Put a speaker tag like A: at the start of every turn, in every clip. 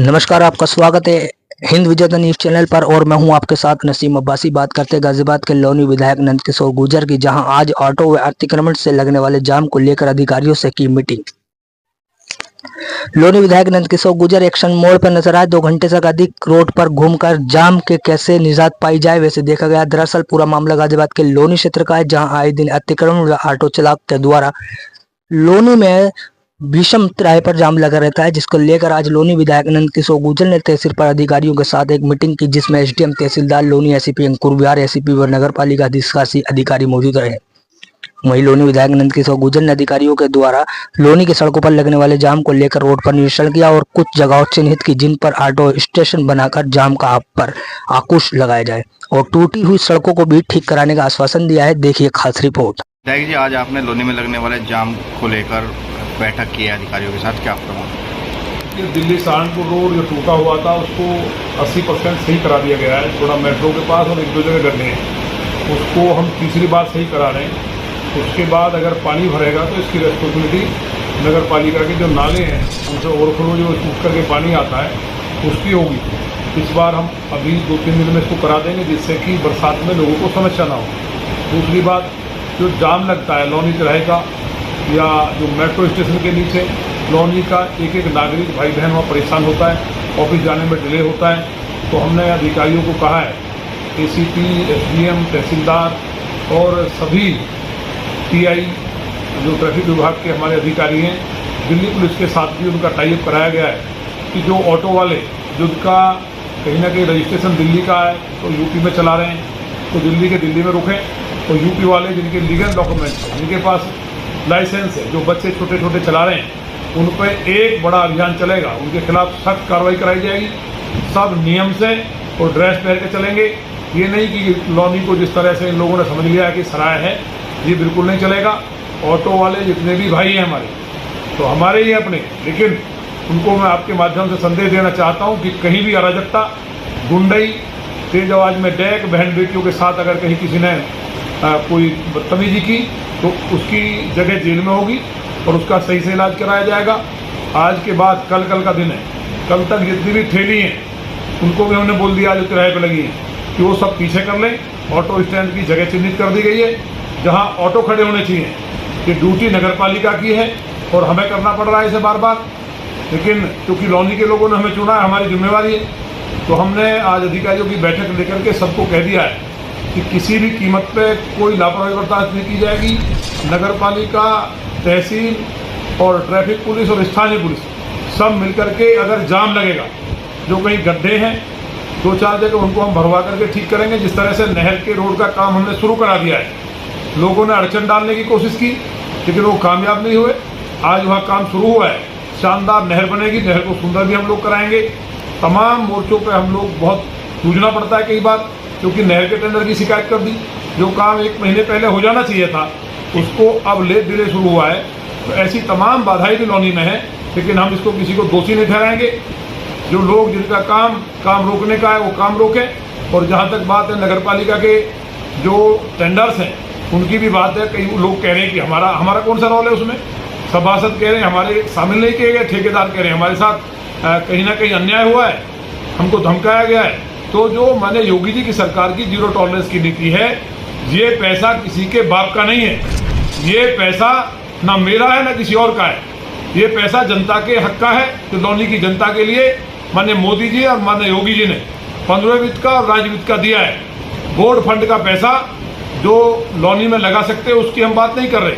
A: नमस्कार, आपका स्वागत है हिंद विजेता न्यूज चैनल पर और मैं हूं आपके साथ नसीम अब्बासी। बात करते हैं गाजियाबाद के लोनी विधायक नंदकिशोर गुर्जर की, जहां आज ऑटो व अतिक्रमण से लगने वाले जाम को लेकर अधिकारियों से की मीटिंग। लोनी विधायक नंदकिशोर गुर्जर एक्शन मोड़ पर नजर आए। 2 घंटे से अधिक रोड पर घूमकर जाम के कैसे निजात पाई जाए वैसे देखा गया। दरअसल पूरा मामला गाजियाबाद के लोनी क्षेत्र का है, जहाँ आए दिन अतिक्रमण व ऑटो चालक के द्वारा लोनी में भीषण किराए पर जाम लगा रहता है, जिसको लेकर आज लोनी विधायक नंदकिशोर गुर्जर ने तहसील पर अधिकारियों के साथ एक मीटिंग की, जिसमें एसडीएम तहसीलदार लोनी, एसीपी अंकुर विहार, एसीपी व नगर पालिका अधिकारी मौजूद रहे। वहीं लोनी विधायक नंदकिशोर गुर्जर ने अधिकारियों के द्वारा लोनी की सड़कों पर लगने वाले जाम को लेकर रोड पर निरीक्षण किया और कुछ जगहों चिन्हित की, जिन पर ऑटो स्टेशन बनाकर जाम का आप पर अंकुश लगाया जाए और टूटी हुई सड़कों को भी ठीक कराने का आश्वासन दिया है। देखिए खास रिपोर्ट।
B: जी, आज आपने लोनी में लगने वाले जाम को लेकर बैठक की है अधिकारियों के साथ, क्या प्रमाण?
C: दिल्ली सहारनपुर रोड जो टूटा हुआ था उसको 80% सही करा दिया गया है। थोड़ा मेट्रो के पास और 1-2 जगह गड्ढे हैं, उसको हम तीसरी बार सही करा रहे हैं। उसके बाद अगर पानी भरेगा तो इसकी रेस्पॉन्सिबिलिटी नगर पालिका के जो नाले हैं उनसे ओवरफ्लो जो टूट करके पानी आता है उसकी होगी। इस बार हम अभी 2-3 दिन में इसको करा देंगे, जिससे कि बरसात में लोगों को समस्या ना हो। दूसरी बात, जो जाम लगता है लोनी चौराहे का या जो मेट्रो स्टेशन के नीचे, लोनी का एक नागरिक भाई बहन वहाँ परेशान होता है, ऑफिस जाने में डिले होता है। तो हमने अधिकारियों को कहा है, एसीपी, एसडीएम, तहसीलदार और सभी टीआई जो ट्रैफिक विभाग के हमारे अधिकारी हैं, दिल्ली पुलिस के साथ भी उनका टाई अप कराया गया है कि जो ऑटो वाले जिनका कहीं ना कहीं रजिस्ट्रेशन दिल्ली का है तो यूपी में चला रहे हैं, तो दिल्ली के दिल्ली में रुकें, और यूपी वाले जिनके लीगल डॉक्यूमेंट्स हैं, जिनके पास लाइसेंस है, जो बच्चे छोटे छोटे चला रहे हैं, उन पर एक बड़ा अभियान चलेगा। उनके खिलाफ सख्त कार्रवाई कराई जाएगी, सब नियम से और ड्रेस पहन के चलेंगे। ये नहीं कि लोनी को जिस तरह से इन लोगों ने समझ लिया है कि सराय है, ये बिल्कुल नहीं चलेगा। ऑटो वाले जितने भी भाई हैं हमारे, तो हमारे ही अपने, लेकिन उनको मैं आपके माध्यम से संदेश देना चाहता हूँ कि कहीं भी अराजकता, गुंडई, तेज आवाज़ में डेक, बहन बेटियों के साथ अगर कहीं किसी ने कोई बदतमीजी की तो उसकी जगह जेल में होगी और उसका सही से इलाज कराया जाएगा। आज के बाद कल का दिन है, कल तक जितनी भी ठेली हैं उनको भी हमने बोल दिया जो किराए पर लगी हैं कि वो सब पीछे कर लें। ऑटो स्टैंड की जगह चिन्हित कर दी गई है जहां ऑटो खड़े होने चाहिए। ये ड्यूटी नगर पालिका की है और हमें करना पड़ रहा है इसे बार बार, लेकिन क्योंकि लोनी के लोगों ने हमें चुना है, हमारी जिम्मेवारी है। तो हमने आज अधिकारियों की बैठक लेकर के सबको कह दिया है कि किसी भी कीमत पे कोई लापरवाही बर्दाश्त नहीं की जाएगी। नगर पालिका, तहसील और ट्रैफिक पुलिस और स्थानीय पुलिस सब मिलकर के अगर जाम लगेगा, जो कहीं गड्ढे हैं 2-4 जगह, उनको हम भरवा करके ठीक करेंगे। जिस तरह से नहर के रोड का काम हमने शुरू करा दिया है, लोगों ने अड़चन डालने की कोशिश की लेकिन वो कामयाब नहीं हुए। आज वहाँ काम शुरू हुआ है, शानदार नहर बनेगी, नहर को सुंदर भी हम लोग कराएंगे। तमाम मोर्चों पे हम लोग बहुत जूझना पड़ता है कई बार, क्योंकि नहर के टेंडर की शिकायत कर दी। जो काम 1 महीने पहले हो जाना चाहिए था उसको अब लेट डिले शुरू हुआ है। तो ऐसी तमाम बाधाएं भी लोनी में है, लेकिन हम इसको किसी को दोषी नहीं ठहराएंगे। जो लोग जिनका काम रोकने का है वो काम रोकें। और जहाँ तक बात है नगर पालिका के जो टेंडर्स हैं उनकी भी बात है। कई लोग कह रहे हैं कि हमारा कौन सा रोल है उसमें, सभासद कह रहे हैं हमारे शामिल नहीं किए गए, ठेकेदार कह रहे हैं हमारे साथ कहीं ना कहीं अन्याय हुआ है, हमको धमकाया गया है। तो जो माने योगी जी की सरकार की 0 टॉलरेंस की नीति है, ये पैसा किसी के बाप का नहीं है, ये पैसा ना मेरा है ना किसी और का है, ये पैसा जनता के हक का है। तो लोनी की जनता के लिए माने मोदी जी और माने योगी जी ने 15वें वित्त का और राज्य वित्त का दिया है। बोर्ड फंड का पैसा जो लोनी में लगा सकते हैं उसकी हम बात नहीं कर रहे,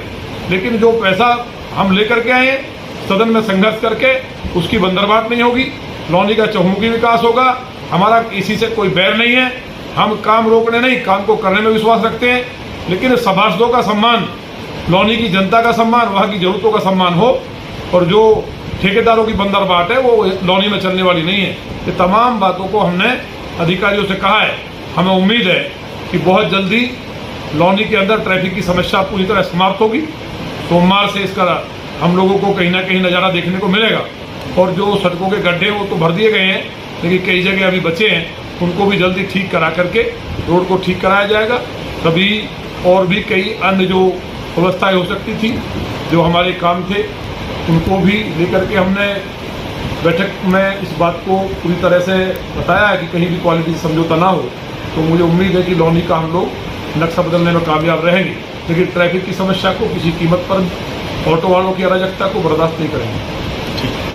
C: लेकिन जो पैसा हम लेकर के आए हैं सदन में संघर्ष करके, उसकी बंदरबाट नहीं होगी। लोनी का चहुमुखी विकास होगा। हमारा इसी से कोई बैर नहीं है, हम काम रोकने नहीं, काम को करने में विश्वास रखते हैं। लेकिन सभासदों का सम्मान, लोनी की जनता का सम्मान, वहाँ की जरूरतों का सम्मान हो, और जो ठेकेदारों की बंदरबाट है वो लोनी में चलने वाली नहीं है। ये तमाम बातों को हमने अधिकारियों से कहा है। हमें उम्मीद है कि बहुत जल्दी लोनी के अंदर ट्रैफिक की समस्या पूरी तरह समाप्त होगी। सोमवार से इसका हम लोगों को कहीं ना कहीं नज़ारा देखने को मिलेगा। और जो सड़कों के गड्ढे वो तो भर दिए गए हैं, लेकिन कई जगह अभी बचे हैं, उनको भी जल्दी ठीक करा करके रोड को ठीक कराया जाएगा। तभी और भी कई अन्य जो व्यवस्थाएं हो सकती थी, जो हमारे काम थे, उनको भी लेकर के हमने बैठक में इस बात को पूरी तरह से बताया है कि कहीं भी क्वालिटी समझौता ना हो। तो मुझे उम्मीद है कि लौनी का हम लोग नक्शा बदलने में कामयाब रहेंगे, लेकिन ट्रैफिक की समस्या को किसी कीमत पर ऑटो वालों की अराजकता को बर्दाश्त नहीं करेंगे।